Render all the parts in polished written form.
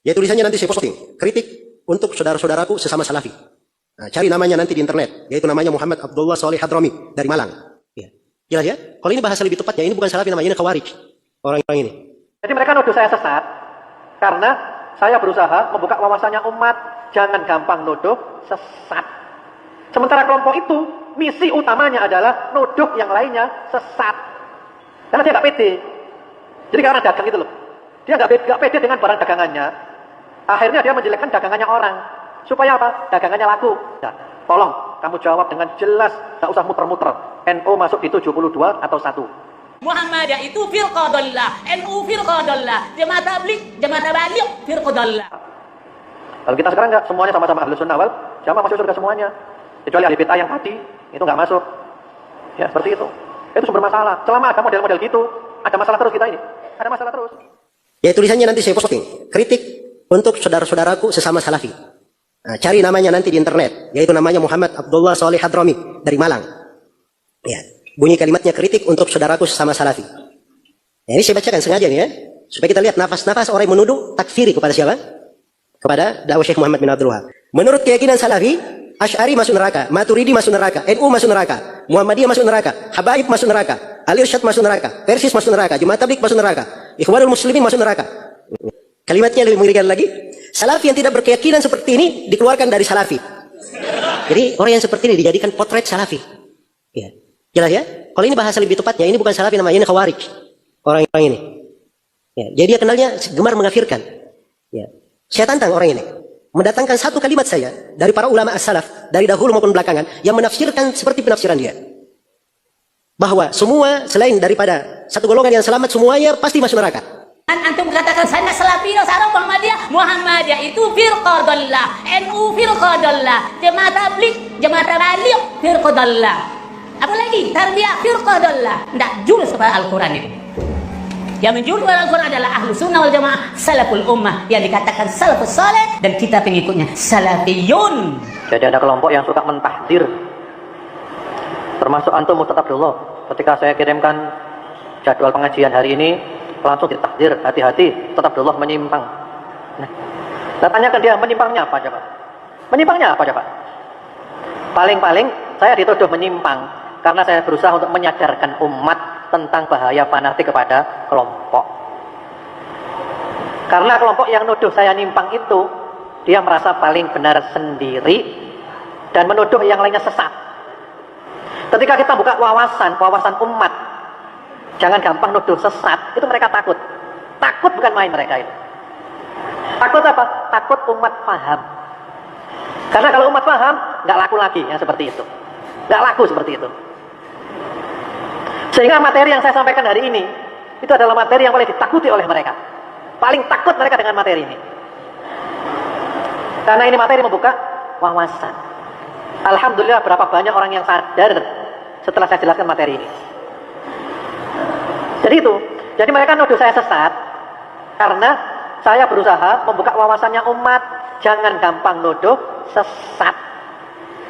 Ya tulisannya nanti saya posting. Kritik untuk saudara-saudaraku sesama salafi. Nah, cari namanya nanti di internet. Yaitu namanya Muhammad Abdullah Shalih Hadrami dari Malang. Ya. Jelas ya? Kalau ini bahasa lebih tepatnya, ini bukan salafi namanya, ini khawarij. Orang-orang ini. Jadi mereka nuduh saya sesat karena saya berusaha membuka wawasannya umat. Jangan gampang nuduh sesat. Sementara kelompok itu, misi utamanya adalah nuduh yang lainnya sesat. Karena dia nggak pede. Jadi kayak orang dagang gitu loh. Dia nggak pede dengan barang dagangannya. Akhirnya dia menjelekkan dagangannya orang. Supaya apa? Dagangannya laku. Nah, tolong kamu jawab dengan jelas. Nggak usah muter-muter. NU masuk di 72 atau 1. Muhammadiyah itu firqah dhallah, NU firqah dhallah, Jamaah Tabligh, Jamaah Tabligh firqah dhallah. Kalau kita sekarang nggak, semuanya sama-sama Ahlus Sunnah wal Jamaah masuk surga semuanya. Kecuali ahli bid'ah yang tadi, itu nggak masuk. Ya, seperti itu. Itu sumber masalah. Selama ada model-model gitu, ada masalah terus kita ini. Ada masalah terus. Ya tulisannya nanti saya posting. Kritik untuk saudara-saudaraku sesama salafi. Nah, cari namanya nanti di internet. Yaitu namanya Muhammad Abdullah Shalih Hadrami dari Malang. Ya, bunyi kalimatnya kritik untuk saudaraku sesama salafi. Ya, ini saya bacakan sengaja nih ya. Supaya kita lihat nafas-nafas orang yang menuduh takfiri kepada siapa? Kepada dakwah Syekh Muhammad bin Abdul Wahab. Menurut keyakinan salafi, Asy'ari masuk neraka, Maturidi masuk neraka, NU masuk neraka, Muhammadiyah masuk neraka, Habaib masuk neraka, Al-Irsyad masuk neraka, Persis masuk neraka, Jamaah Tabligh masuk neraka, Ikhwanul Muslimin masuk neraka. Kalimatnya lebih mengerikan lagi. Salafi yang tidak berkeyakinan seperti ini dikeluarkan dari salafi. Jadi orang yang seperti ini dijadikan potret salafi. Ya. Jelas ya? Kalau ini bahasa lebih tepatnya, ini bukan salafi namanya, ini khawarij. Orang-orang ini. Ya. Jadi dia kenalnya gemar mengkafirkan. Ya. Saya tantang orang ini. Mendatangkan satu kalimat saya dari para ulama as-salaf dari dahulu maupun belakangan yang menafsirkan seperti penafsiran dia, bahwa semua selain daripada satu golongan yang selamat semuanya pasti masuk neraka. Antum katakan sana salafiyah, sana Muhammadiyah itu firqah dhallah, NU firqah dhallah, Jamaah Tabligh, Jamaah Tabligh firqah dhallah. Apalagi tarbiyah firqah dhallah. Tidak jurus kepada Al-Quran itu. Yang menjurus kepada Al-Quran adalah ahlu sunnah wal jamaah, salaful ummah, yang dikatakan salafus saleh, dan kita pengikutnya salafiyun. Jadi ada kelompok yang suka mentahdir. Termasuk antum Ustaz Abdullah. Ketika saya kirimkan jadwal pengajian hari ini, langsung ditahdir, hati-hati, Ustaz Abdullah menyimpang. Nah, tanyakan dia, menyimpangnya apa coba? Menyimpangnya apa coba? Paling-paling saya dituduh menyimpang karena saya berusaha untuk menyadarkan umat tentang bahaya fanatik kepada kelompok. Karena kelompok yang nuduh saya nyimpang itu, dia merasa paling benar sendiri dan menuduh yang lainnya sesat. Ketika kita buka wawasan umat, jangan gampang nuduh sesat, itu mereka takut. Takut bukan main mereka itu. Takut apa? Takut umat paham. Karena kalau umat paham, nggak laku lagi yang seperti itu. Nggak laku seperti itu. Sehingga materi yang saya sampaikan hari ini, itu adalah materi yang paling ditakuti oleh mereka. Paling takut mereka dengan materi ini. Karena ini materi membuka wawasan. Alhamdulillah berapa banyak orang yang sadar setelah saya jelaskan materi ini. Jadi itu. Jadi mereka nuduh saya sesat karena saya berusaha membuka wawasannya umat. Jangan gampang nuduh sesat.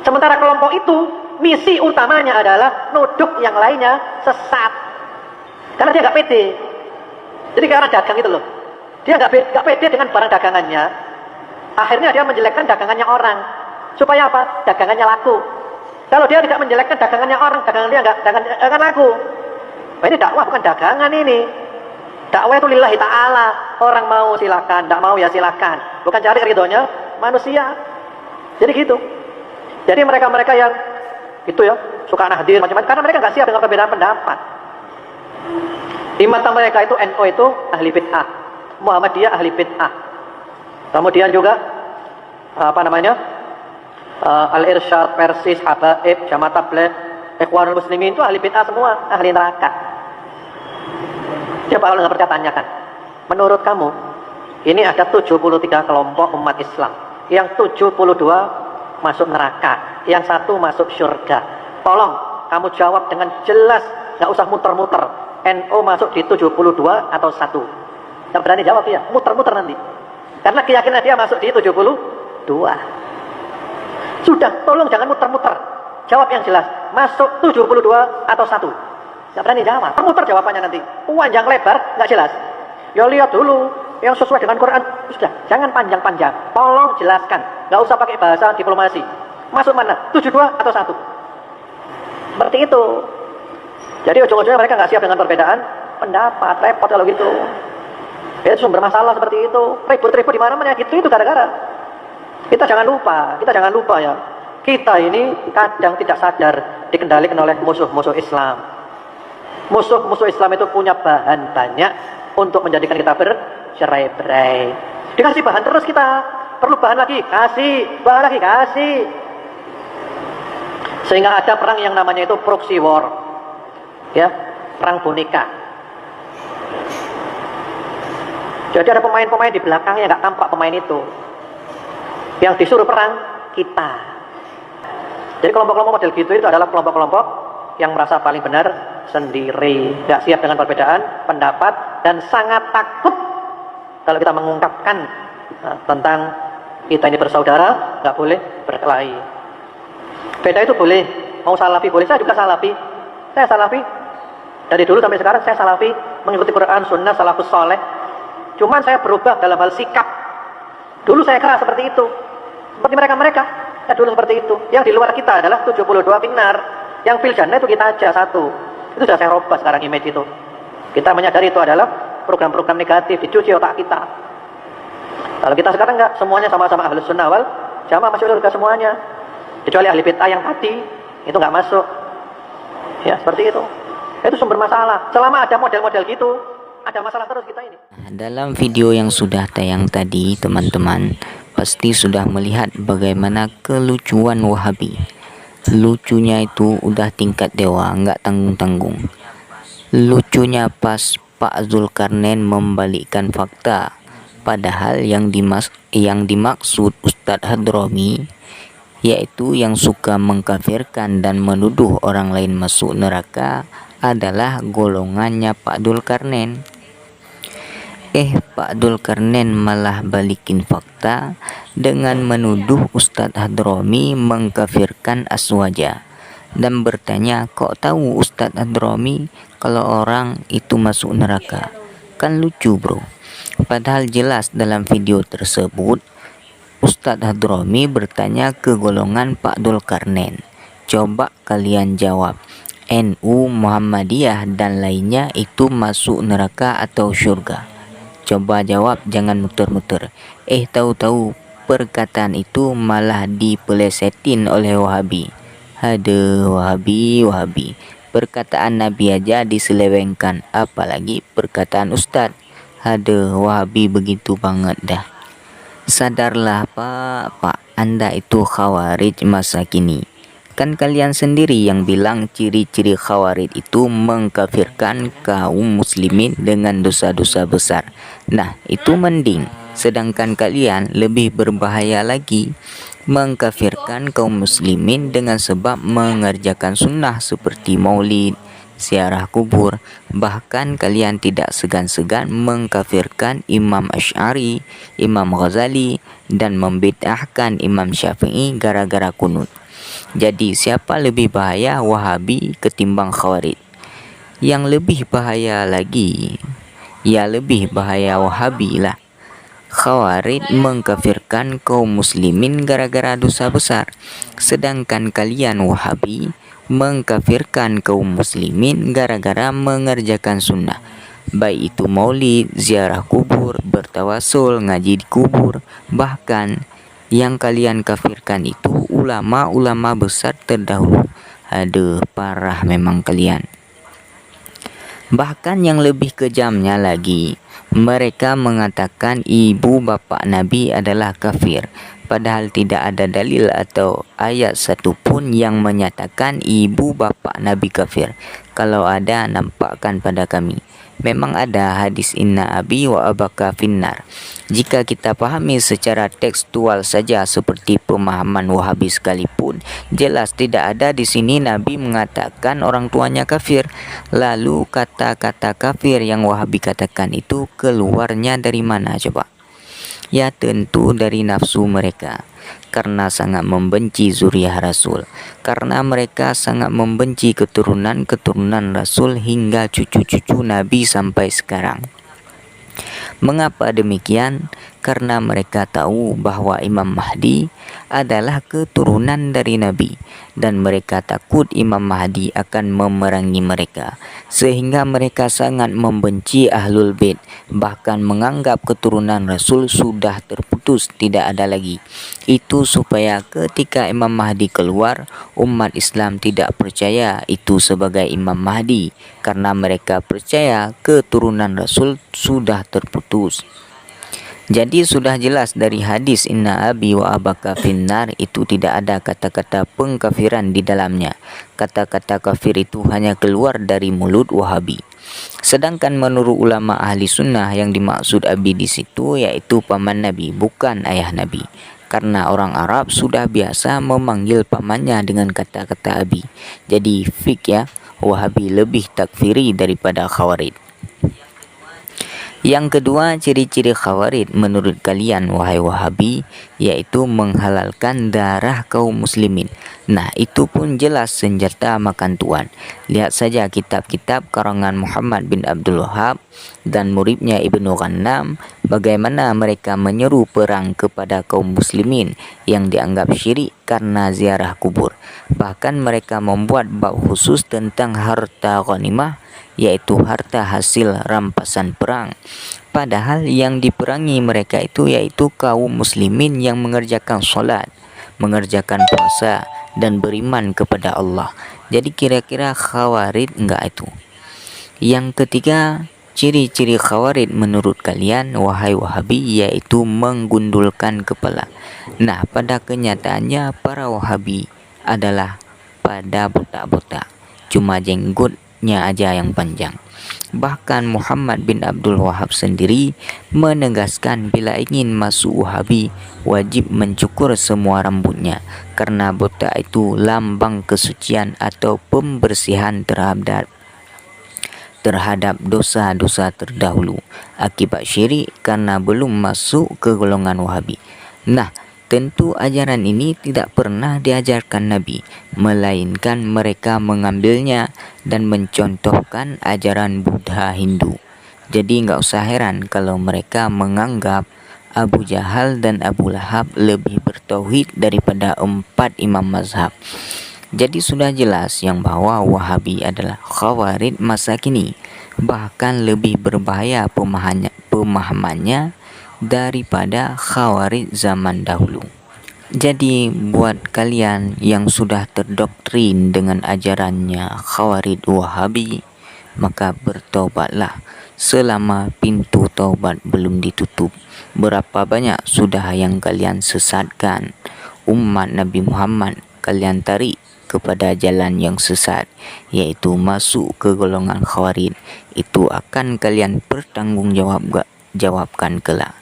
Sementara kelompok itu, misi utamanya adalah nuduh yang lainnya sesat. Karena dia nggak pede. Jadi kayak orang dagang gitu loh. Dia nggak pede dengan barang dagangannya. Akhirnya dia menjelekkan dagangannya orang. Supaya apa? Dagangannya laku. Kalau dia tidak menjelekkan dagangannya orang, dagangan dia nggak laku. Nah, ini dakwah bukan dagangan ini. Dakwah itu lillahi ta'ala. Orang mau silakan, tidak mau ya silakan. Bukan cari ridhonya manusia. Jadi gitu. Jadi mereka-mereka yang itu ya, suka nahdir macam-macam, karena mereka nggak siap dengan perbedaan pendapat. Di mata mereka itu NU itu ahli bid'ah, Muhammadiyah ahli bid'ah. Kemudian juga apa namanya? Al-Irsyad, Persis, Habaib, Jamaah Tabligh, Ikhwanul Muslimin itu ahli bid'ah semua, ahli neraka. Coba kalau nggak percaya tanyakan. Menurut kamu, ini ada 73 kelompok umat Islam. Yang 72 masuk neraka, yang satu masuk surga. Tolong kamu jawab dengan jelas, nggak usah muter-muter. NU masuk di 72 atau 1. Nggak berani jawab ya, muter-muter nanti. Karena keyakinan dia masuk di 72. Sudah, tolong jangan muter-muter. Jawab yang jelas, masuk 72 atau 1. Nggak berani jawab, muter jawabannya nanti. Panjang lebar, nggak jelas. Ya lihat dulu yang sesuai dengan Quran. Sudah, jangan panjang-panjang. Tolong jelaskan. Nggak usah pakai bahasa diplomasi. Masuk mana? 72 atau 1? Seperti itu. Jadi ujung-ujungnya mereka nggak siap dengan perbedaan pendapat. Repot kalau gitu. Itu sumber masalah seperti itu. Ribut-ribut di mana-mana gitu, itu gara-gara. Kita jangan lupa ya. Kita ini kadang tidak sadar dikendalikan oleh musuh-musuh Islam. Musuh-musuh Islam itu punya bahan banyak untuk menjadikan kita bercerai-berai. Dikasih bahan terus kita. Perlu bahan lagi, kasih. Bahan lagi, kasih. Sehingga ada perang yang namanya itu proxy war. Ya, perang boneka. Jadi ada pemain-pemain di belakangnya, nggak tampak pemain itu. Yang disuruh perang, kita. Jadi kelompok-kelompok model gitu itu adalah kelompok-kelompok yang merasa paling benar sendiri, nggak siap dengan perbedaan pendapat, dan sangat takut kalau kita mengungkapkan tentang kita ini bersaudara, nggak boleh berkelahi. Beda itu boleh, mau salafi boleh, saya juga salafi. Saya salafi, dari dulu sampai sekarang saya salafi, mengikuti Quran, Sunnah, salafus soleh. Cuman saya berubah dalam hal sikap. Dulu saya keras seperti itu, seperti mereka-mereka. Saya dulu seperti itu. Yang di luar kita adalah 72 pinar. Yang fil jannah itu kita aja satu. Itu sudah saya robah sekarang image itu. Kita menyadari itu adalah program-program negatif, dicuci otak kita. Kalau kita sekarang enggak, semuanya sama-sama ahlus sunnah wal jamaah, masuk surga semuanya. Kecuali ahli bid'ah yang tadi, itu enggak masuk. Ya, seperti itu. Itu sumber masalah. Selama ada model-model gitu, ada masalah terus kita ini. Dalam video yang sudah tayang tadi, teman-teman pasti sudah melihat bagaimana kelucuan Wahabi. Lucunya itu udah tingkat dewa, nggak tanggung-tanggung. Lucunya pas Pak Zulkarnain membalikkan fakta, padahal yang dimaksud Ustadz Hadromi, yaitu yang suka mengkafirkan dan menuduh orang lain masuk neraka, adalah golongannya Pak Zulkarnain. Pak Zulkarnain malah balikin fakta dengan menuduh Ustadz Hadromi mengkafirkan Aswaja dan bertanya, kok tahu Ustadz Hadromi kalau orang itu masuk neraka? Kan lucu bro. Padahal jelas dalam video tersebut Ustadz Hadromi bertanya ke golongan Pak Zulkarnain. Coba kalian jawab, NU, Muhammadiyah dan lainnya itu masuk neraka atau surga? Coba jawab, jangan muter-muter. Tahu-tahu perkataan itu malah dipelesetin oleh Wahabi. Aduh, Wahabi. Perkataan Nabi aja diselewengkan, apalagi perkataan Ustadz. Aduh, Wahabi begitu banget dah. Sadarlah Pak, Anda itu khawarij masa kini. Kan kalian sendiri yang bilang ciri-ciri khawarij itu mengkafirkan kaum muslimin dengan dosa-dosa besar. Nah, itu mending. Sedangkan kalian lebih berbahaya lagi, mengkafirkan kaum muslimin dengan sebab mengerjakan sunnah seperti maulid, ziarah kubur. Bahkan kalian tidak segan-segan mengkafirkan Imam Asy'ari, Imam Ghazali, dan membid'ahkan Imam Syafi'i gara-gara kunut. Jadi siapa lebih bahaya, Wahabi ketimbang Khawarij? Yang lebih bahaya lagi, ya lebih bahaya Wahabi lah. Khawarij mengkafirkan kaum muslimin gara-gara dosa besar, sedangkan kalian Wahabi mengkafirkan kaum muslimin gara-gara mengerjakan sunnah, baik itu maulid, ziarah kubur, bertawasul, ngaji di kubur. Bahkan yang kalian kafirkan itu ulama-ulama besar terdahulu. Aduh, parah memang kalian. Bahkan yang lebih kejamnya lagi, mereka mengatakan ibu bapak Nabi adalah kafir, padahal tidak ada dalil atau ayat satupun yang menyatakan ibu bapak Nabi kafir. Kalau ada, nampakkan pada kami. Memang ada hadis inna abi wa abaka finnar. Jika kita pahami secara tekstual saja seperti pemahaman Wahabi sekalipun, jelas tidak ada di sini Nabi mengatakan orang tuanya kafir. Lalu kata-kata kafir yang Wahabi katakan itu keluarnya dari mana coba? Ya tentu dari nafsu mereka, karena sangat membenci zuriat Rasul, karena mereka sangat membenci keturunan-keturunan Rasul hingga cucu-cucu Nabi sampai sekarang. Mengapa demikian? Karena mereka tahu bahwa Imam Mahdi adalah keturunan dari Nabi dan mereka takut Imam Mahdi akan memerangi mereka, sehingga mereka sangat membenci Ahlul Bait, bahkan menganggap keturunan Rasul sudah terputus, tidak ada lagi. Itu supaya ketika Imam Mahdi keluar, umat Islam tidak percaya itu sebagai Imam Mahdi, karena mereka percaya keturunan Rasul sudah terputus. Jadi sudah jelas dari hadis inna abi wa abaka finnar itu tidak ada kata-kata pengkafiran di dalamnya. Kata-kata kafir itu hanya keluar dari mulut Wahabi. Sedangkan menurut ulama ahli sunnah yang dimaksud abi di situ yaitu paman Nabi, bukan ayah Nabi. Karena orang Arab sudah biasa memanggil pamannya dengan kata-kata abi. Jadi fik ya, Wahabi lebih takfiri daripada Khawarij. Yang kedua, ciri-ciri Khawarij menurut kalian wahai Wahabi yaitu menghalalkan darah kaum muslimin. Nah, itu pun jelas senjata makan tuan. Lihat saja kitab-kitab karangan Muhammad bin Abdul Wahab dan muridnya Ibnu Ghanam, bagaimana mereka menyeru perang kepada kaum muslimin yang dianggap syirik karena ziarah kubur. Bahkan mereka membuat bab khusus tentang harta ghanimah, yaitu harta hasil rampasan perang. Padahal yang diperangi mereka itu yaitu kaum muslimin yang mengerjakan solat, mengerjakan puasa, dan beriman kepada Allah. Jadi kira-kira Khawarij enggak itu? Yang ketiga, ciri-ciri Khawarij menurut kalian wahai Wahabi yaitu menggundulkan kepala. Nah, pada kenyataannya para Wahabi adalah pada botak-botak, cuma jenggotnya aja yang panjang. Bahkan Muhammad bin Abdul Wahab sendiri menegaskan bila ingin masuk Wahabi wajib mencukur semua rambutnya, karena botak itu lambang kesucian atau pembersihan terhadap dosa-dosa terdahulu akibat syirik karena belum masuk ke golongan Wahabi. Nah, tentu ajaran ini tidak pernah diajarkan Nabi, melainkan mereka mengambilnya dan mencontohkan ajaran Buddha Hindu. Jadi enggak usah heran kalau mereka menganggap Abu Jahal dan Abu Lahab lebih bertauhid daripada 4 imam mazhab. Jadi sudah jelas yang bahwa Wahabi adalah Khawarij masa kini, bahkan lebih berbahaya pemahamannya daripada Khawarij zaman dahulu. Jadi buat kalian yang sudah terdoktrin dengan ajarannya Khawarij Wahabi, maka bertaubatlah selama pintu taubat belum ditutup. Berapa banyak sudah yang kalian sesatkan umat Nabi Muhammad, kalian tarik kepada jalan yang sesat, yaitu masuk ke golongan Khawarij. Itu akan kalian jawabkan kelak.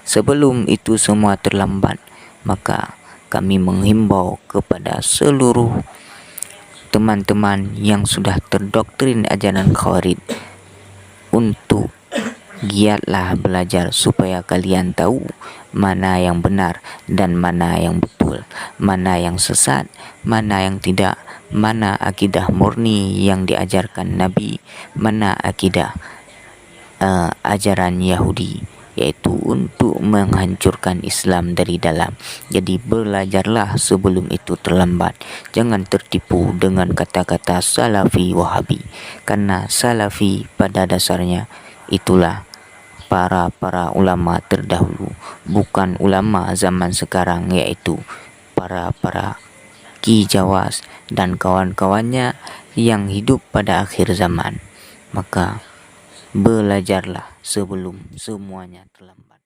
Sebelum itu semua terlambat, maka kami menghimbau kepada seluruh teman-teman yang sudah terdoktrin ajaran Khawarij untuk giatlah belajar supaya kalian tahu mana yang benar dan mana yang betul, mana yang sesat, mana yang tidak, mana akidah murni yang diajarkan Nabi, mana akidah ajaran Yahudi, yaitu untuk menghancurkan Islam dari dalam. Jadi belajarlah sebelum itu terlambat. Jangan tertipu dengan kata-kata Salafi Wahabi, karena Salafi pada dasarnya itulah para ulama terdahulu, bukan ulama zaman sekarang, yaitu para Ki Jawas dan kawan-kawannya yang hidup pada akhir zaman. Maka belajarlah sebelum semuanya terlambat.